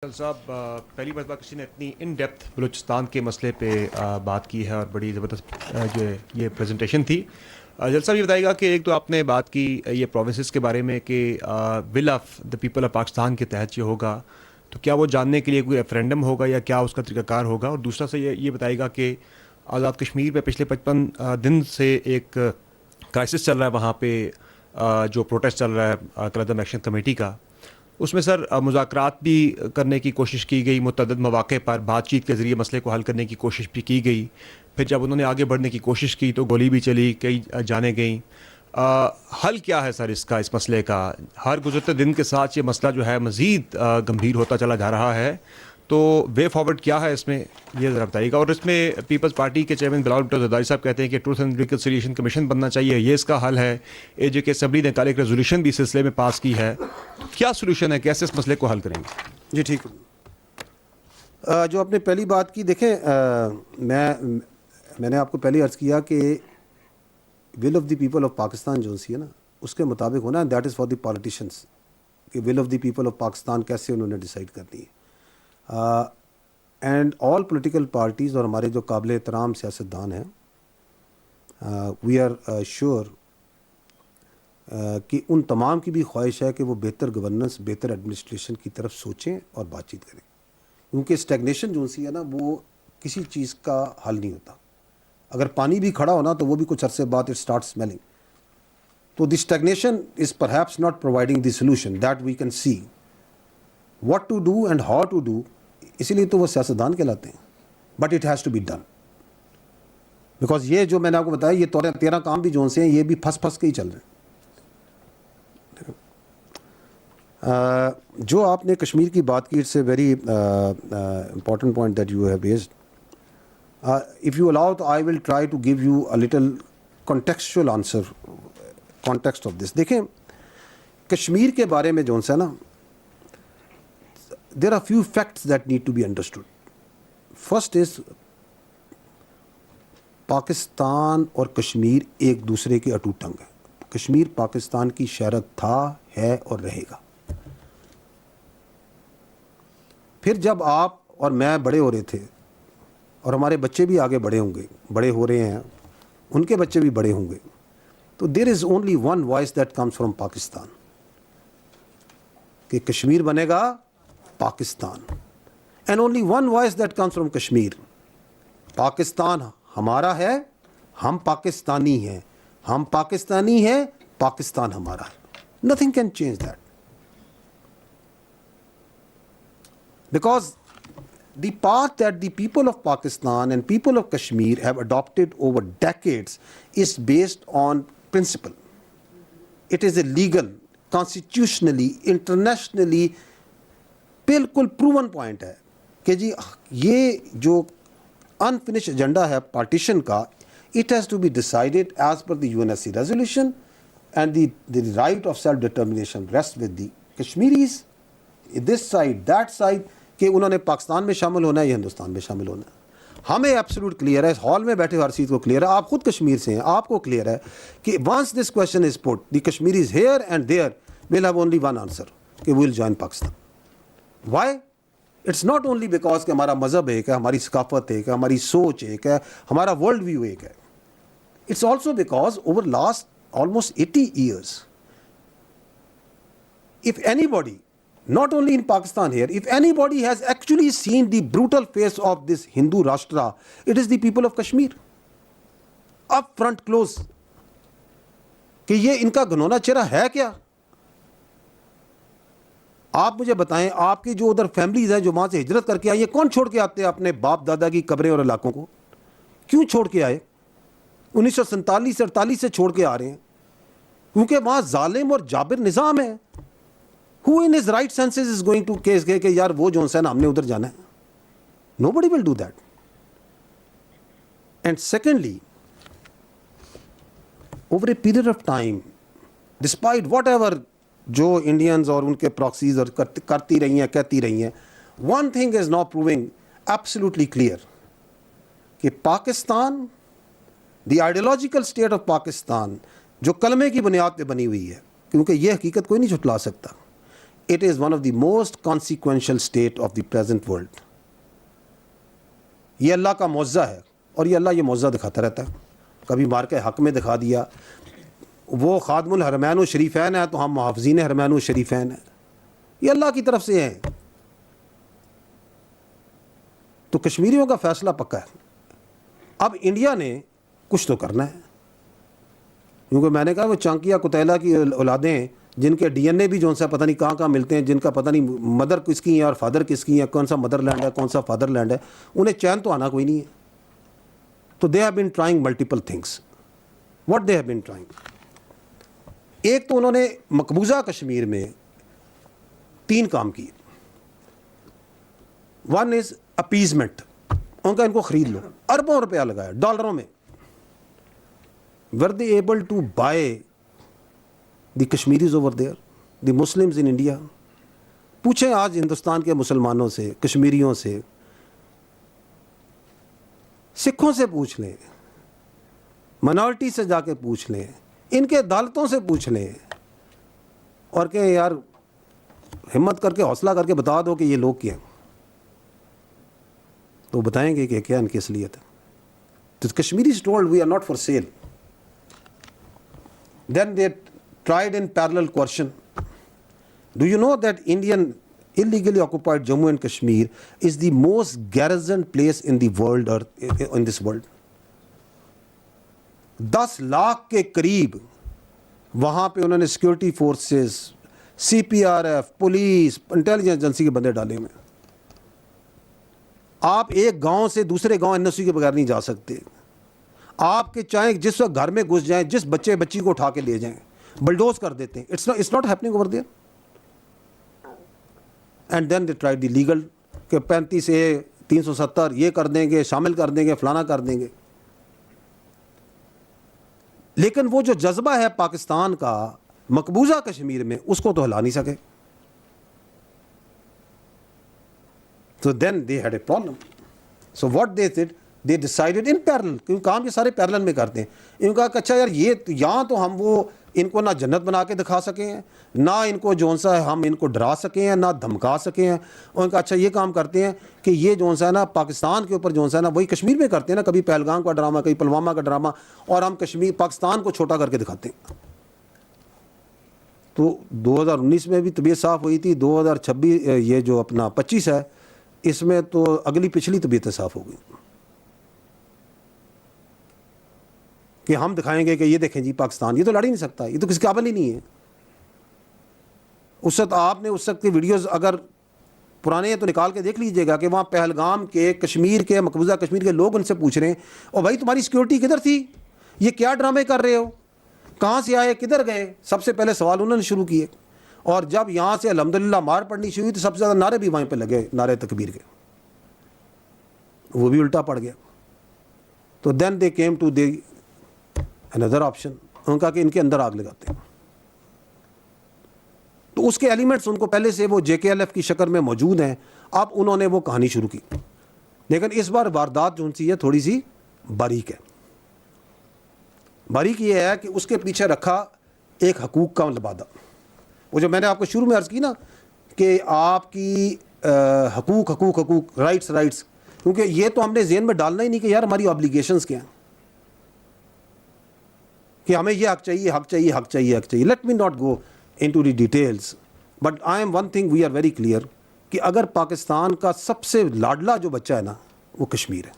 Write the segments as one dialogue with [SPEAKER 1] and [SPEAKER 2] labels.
[SPEAKER 1] صاحب پہلی مرتبہ کسی نے اتنی ان ڈیپتھ بلوچستان کے مسئلے پہ بات کی ہے اور بڑی زبردست جو ہے یہ پریزنٹیشن تھی. جل صاحب یہ بتائیے گا کہ ایک تو آپ نے بات کی یہ پروونسز کے بارے میں کہ will of the people of Pakistan کے تحت یہ ہوگا تو کیا وہ جاننے کے لیے کوئی ریفرینڈم ہوگا یا کیا اس کا طریقہ کار ہوگا, اور دوسرا سے یہ بتائیے گا کہ آزاد کشمیر پہ پچھلے 55 دن سے ایک کرائسس چل رہا ہے وہاں پہ جو پروٹیسٹ چل رہا ہے قلعہ ایکشن کمیٹی کا, اس میں سر مذاکرات بھی کرنے کی کوشش کی گئی, متعدد مواقع پر بات چیت کے ذریعے مسئلے کو حل کرنے کی کوشش بھی کی گئی, پھر جب انہوں نے آگے بڑھنے کی کوشش کی تو گولی بھی چلی, کئی جانیں گئیں. حل کیا ہے سر اس مسئلے کا؟ ہر گزرتے دن کے ساتھ یہ مسئلہ جو ہے مزید گمبھیر ہوتا چلا جا رہا ہے, تو وے فارورڈ کیا ہے اس میں, یہ ذرا بتائیے گا. اور اس میں پیپلز پارٹی کے چیئرمین بلاول بھٹو زرداری صاحب کہتے ہیں کہ ٹروتھ اینڈ ریکنسیلیشن کمیشن بننا چاہیے, یہ اس کا حل ہے. اے جے کے اسمبلی نے کل ایک ریزولوشن بھی اس سلسلے میں پاس کی ہے, کیا سولوشن ہے, کیسے اس مسئلے کو حل کریں گے؟
[SPEAKER 2] جی ٹھیک ہے. جو آپ نے پہلی بات کی, دیکھیں میں نے آپ کو پہلے عرض کیا کہ will of the people of Pakistan جو سی ہے نا اس کے مطابق ہونا ہے, that is for the politicians کہ will of the people of Pakistan کیسے انہوں نے ڈیسائیڈ کرنی ہے. اینڈ آل پولیٹیکل پارٹیز اور ہمارے جو قابل احترام سیاستدان ہیں, وی آر شیور کہ ان تمام کی بھی خواہش ہے کہ وہ بہتر گورننس, بہتر ایڈمنسٹریشن کی طرف سوچیں اور بات چیت کریں, کیونکہ اسٹیگنیشن جو سی ہے نا وہ کسی چیز کا حل نہیں ہوتا. اگر پانی بھی کھڑا ہونا تو وہ بھی کچھ عرصے بعد اٹ اسٹارٹ اسمیلنگ. تو the stagnation is perhaps not providing the solution that we can see what to do and how to do. اسی لیے تو وہ سیاستدان کہلاتے ہیں, but it has to be done. Because یہ جو میں نے آپ کو بتایا یہ 13 کام بھی جو سے ہیں یہ بھی پھنس کے ہی چل رہے ہیں. جو آپ نے کشمیر کی بات کی, it's a very important point that you have raised. If you allow تو I will try to give you a little contextual answer, context of this. دیکھیں کشمیر کے بارے میں جو ہے نا there are few facts that need to be understood. First is Pakistan اور کشمیر ایک دوسرے کے اٹوٹ ٹنگ ہیں. کشمیر پاکستان کی شہرت تھا, ہے اور رہے گا. پھر جب آپ اور میں بڑے ہو رہے تھے اور ہمارے بچے بھی آگے بڑے ہوں گے, بڑے ہو رہے ہیں, ان کے بچے بھی بڑے ہوں گے, تو there is only one voice that comes from Pakistan کہ کشمیر بنے گا Pakistan. And only one voice that comes from Kashmir, Pakistan ہمارا ہے, ہم پاکستانی ہیں, ہم پاکستانی ہیں, پاکستان ہمارا ہے. Nothing can change that, because the path that the people of Pakistan and people of Kashmir have adapted over decades is based on principle. It is a legal, constitutionally, internationally بالکل proven point ہے کہ جی یہ جو انفنش ایجنڈا ہے partition کا, it has to be decided as per the UNSC resolution, and the right of self determination rest with the Kashmiris, this side that side, کہ انہوں نے پاکستان میں شامل ہونا ہے یا ہندوستان میں شامل ہونا ہے. ہمیں ایبسولوٹ کلیئر ہے, ہال میں بیٹھے ہر چیز کو کلیئر ہے, آپ خود کشمیر سے ہیں, آپ کو کلیئر ہے کہ once this question is put, the Kashmiris here and there will have only one answer کہ we will join Pakistan. Why? It's not only because کہ ہمارا مذہب ایک ہے, ہماری ثقافت ایک ہے, ہماری سوچ ایک ہے, ہمارا ورلڈ ویو ایک ہے. It's also because over last almost 80 years if anybody, not only in Pakistan here, if anybody has actually seen the brutal face of this Hindu Rashtra, it is the people of Kashmir. Up front close کہ یہ ان کا گھنونا چہرہ ہے کیا. آپ مجھے بتائیں, آپ کی جو ادھر فیملیز ہیں جو وہاں سے ہجرت کر کے آئی ہیں, کون چھوڑ کے آتے ہیں اپنے باپ دادا کی قبریں اور علاقوں کو؟ کیوں چھوڑ کے آئے؟ 1947 سے 48 سے چھوڑ کے آ رہے ہیں, کیونکہ وہاں ظالم اور جابر نظام ہے. Who in his right senses is going to case کہ یار وہ جو ہے نا ہم نے ادھر جانا ہے؟ Nobody will do that. And secondly, over a period of time, despite whatever جو انڈینز اور ان کے پراکسیز اور کرتی رہی ہیں, کہتی رہی ہیں, one thing is now proving absolutely clear کہ Pakistan, the ideological state of Pakistan جو کلمے کی بنیاد پہ بنی ہوئی ہے, کیونکہ یہ حقیقت کوئی نہیں جھٹلا سکتا, it is one of the most consequential state of the present world. یہ اللہ کا معجزہ ہے اور یہ اللہ یہ معجزہ دکھاتا رہتا ہے. کبھی مار کے حق میں دکھا دیا. وہ خادم الحرمین و شریفین ہے تو ہم محافظین حرمین و شریفین ہیں. یہ اللہ کی طرف سے ہیں. تو کشمیریوں کا فیصلہ پکا ہے. اب انڈیا نے کچھ تو کرنا ہے, کیونکہ میں نے کہا وہ چانکیا کتیلا کی اولادیں ہیں جن کے ڈی این اے بھی جو سا پتہ نہیں کہاں کہاں ملتے ہیں, جن کا پتہ نہیں مدر کس کی ہیں اور فادر کس کی ہیں, کون سا مدر لینڈ ہے کون سا فادر لینڈ ہے, انہیں چین تو آنا کوئی نہیں ہے. تو they have been trying multiple things. What they have been trying, ایک تو انہوں نے مقبوضہ کشمیر میں 3 کام کیے. ون از اپیزمنٹ, ان کا ان کو خرید لو, اربوں روپیہ لگایا ڈالروں میں. were they able to buy the Kashmiris over there, the Muslims in India? پوچھیں آج ہندوستان کے مسلمانوں سے, کشمیریوں سے, سکھوں سے پوچھ لیں, منارٹی سے جا کے پوچھ لیں, ان کے عدالتوں سے پوچھ لیں, اور کہ یار ہمت کر کے حوصلہ کر کے بتا دو کہ یہ لوگ کیا ہیں, تو بتائیں گے کہ کیا ان کی اصلیت ہے. تو Kashmiris told we are not for sale. Then they tried in parallel coercion. Do you know that Indian illegally occupied Jammu and Kashmir is the most garrisoned place in the world, or in this world? 10 lakh کے قریب وہاں پہ انہوں نے security forces, C P R F, police, intelligence agency کے بندے ڈالے ہوئے. آپ ایک گاؤں سے دوسرے گاؤں این او سی کے بغیر نہیں جا سکتے. آپ کے چاہیں جس وقت گھر میں گھس جائیں, جس بچے بچی کو اٹھا کے لے جائیں, بلڈوز کر دیتے ہیں. It's not happening over there. And then they try the legal کہ 35A 370 یہ کر دیں گے, شامل کر دیں گے, فلانا کر دیں گے. لیکن وہ جو جذبہ ہے پاکستان کا مقبوضہ کشمیر میں, اس کو تو ہلا نہیں سکے. So then they had a problem. So what they did, they decided in parallel, کیونکہ کام یہ سارے پیرلل میں کرتے ہیں. ان کا کہ اچھا یار یہ یہاں تو ہم وہ ان کو نہ جنت بنا کے دکھا سکے ہیں, نہ ان کو جون سا ہے ہم ان کو ڈرا سکے ہیں, نہ دھمکا سکے ہیں. اور ان کا اچھا یہ کام کرتے ہیں کہ یہ جون سا ہے نا پاکستان کے اوپر جون سا ہے نا وہی کشمیر میں کرتے ہیں نا, کبھی پہلگام کا ڈرامہ, کبھی پلوامہ کا ڈرامہ, اور ہم کشمیر پاکستان کو چھوٹا کر کے دکھاتے ہیں. تو 2019 میں بھی طبیعت صاف ہوئی تھی, 2026 یہ جو اپنا 25 ہے اس میں تو اگلی پچھلی طبیعتیں صاف ہو گئی کہ ہم دکھائیں گے کہ یہ دیکھیں جی پاکستان یہ تو لڑ ہی نہیں سکتا, یہ تو کسی قابل ہی نہیں ہے. اس وقت آپ نے اس وقت کی ویڈیوز اگر پرانے ہیں تو نکال کے دیکھ لیجئے گا کہ وہاں پہلگام کے کشمیر کے مقبوضہ کشمیر کے لوگ ان سے پوچھ رہے ہیں, اور بھائی تمہاری سیکورٹی کدھر تھی, یہ کیا ڈرامے کر رہے ہو, کہاں سے آئے, کدھر گئے. سب سے پہلے سوال انہوں نے شروع کیے. اور جب یہاں سے الحمدللہ مار پڑنی شروع ہوئی تو سب سے زیادہ نعرے بھی وہیں پہ لگے, نعرے تکبیر کے, وہ بھی الٹا پڑ گیا. تو then they came to the اندر آپشن, انہوں نے کہا کہ ان کے اندر آگ لگاتے ہیں. تو اس کے ایلیمنٹس ان کو پہلے سے وہ جے کے ایل ایف کی شکل میں موجود ہیں. اب انہوں نے وہ کہانی شروع کی, لیکن اس بار واردات جو سی ہے تھوڑی سی باریک ہے. باریک یہ ہے کہ اس کے پیچھے رکھا ایک حقوق کا لبادہ. وہ جو میں نے آپ کو شروع میں عرض کی نا کہ آپ کی حقوق حقوق حقوق رائٹس رائٹس, کیونکہ یہ تو ہم نے ذہن میں ڈالنا ہی نہیں کہ یار ہماری آبلیگیشنز کیا ہیں, کہ ہمیں یہ حق چاہیے حق چاہیے حق چاہیے حق چاہیے. Let me not go into the details, but I am one thing we are very clear کہ اگر پاکستان کا سب سے لاڈلا جو بچہ ہے نا وہ کشمیر ہے.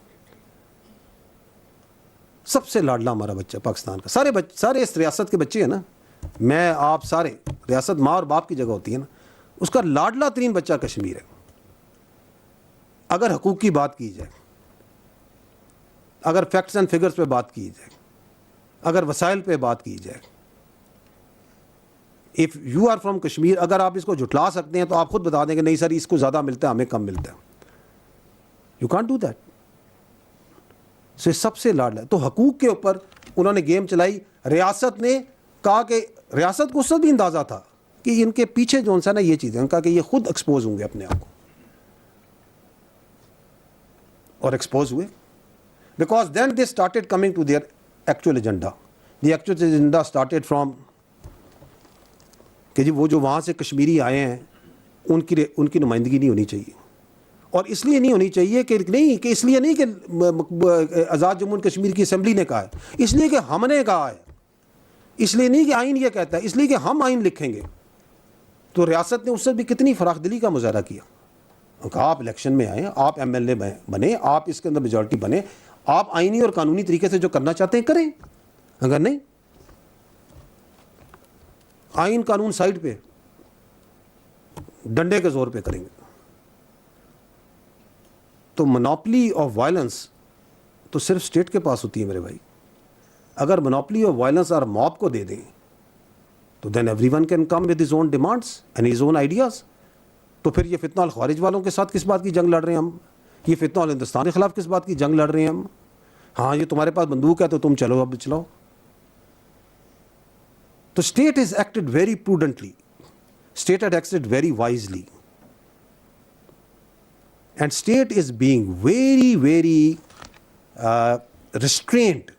[SPEAKER 2] سب سے لاڈلا ہمارا بچہ پاکستان کا, سارے اس ریاست کے بچے ہیں نا, میں آپ سارے, ریاست ماں اور باپ کی جگہ ہوتی ہے نا, اس کا لاڈلا ترین بچہ کشمیر ہے. اگر حقوق کی بات کی جائے, اگر فیکٹس اینڈ فگرز پہ بات کی جائے, اگر وسائل پہ بات کی جائے, if you are from Kashmir, اگر آپ اس کو جھٹلا سکتے ہیں تو آپ خود بتا دیں کہ نہیں سر اس کو زیادہ ملتا ہے ہمیں کم ملتا ہے. You can't do that. سے سب سے لاڈلا. تو حقوق کے اوپر انہوں نے گیم چلائی. ریاست نے کہا کہ ریاست کو اس وقت بھی اندازہ تھا کہ ان کے پیچھے جو سا نا یہ چیزیں, کہا کہ یہ خود ایکسپوز ہوں گے اپنے آپ کو, اور ایکسپوز ہوئے. Because then they started coming to their actual agenda. The actual agenda started from کہ جی وہ جو وہاں سے کشمیری آئے ہیں ان کی نمائندگی نہیں ہونی چاہیے. اور اس لیے نہیں ہونی چاہیے کہ اس لیے نہیں کہ آزاد جموں و کشمیر کی اسمبلی نے کہا ہے, اس لیے کہ ہم نے کہا ہے, اس لیے نہیں کہ آئین یہ کہتا ہے, اس لیے کہ ہم آئین لکھیں گے. تو ریاست نے اس سے بھی کتنی فراخ دلی کا مظاہرہ کیا. آپ الیکشن میں آئیں, آپ ایم ایل اے بنے, آپ اس کے اندر میجورٹی بنے, آپ آئینی اور قانونی طریقے سے جو کرنا چاہتے ہیں کریں, اگر نہیں آئین قانون سائڈ پہ ڈنڈے کے زور پہ کریں گے. تو منوپلی آف وائلنس تو صرف اسٹیٹ کے پاس ہوتی ہے میرے بھائی. اگر منوپلی آف وائلنس اور موب کو دے دیں تو then everyone can come with his own demands and his own ideas. تو پھر یہ فتنہ الخوارج والوں کے ساتھ کس بات کی جنگ لڑ رہے ہیں ہم؟ یہ فتنہ ہندوستان کے خلاف کس بات کی جنگ لڑ رہے ہیں ہم؟ ہاں یہ تمہارے پاس بندوق ہے تو تم چلو, اب چلاؤ. تو state is acted very prudently, state had acted very wisely, and state is being very restrained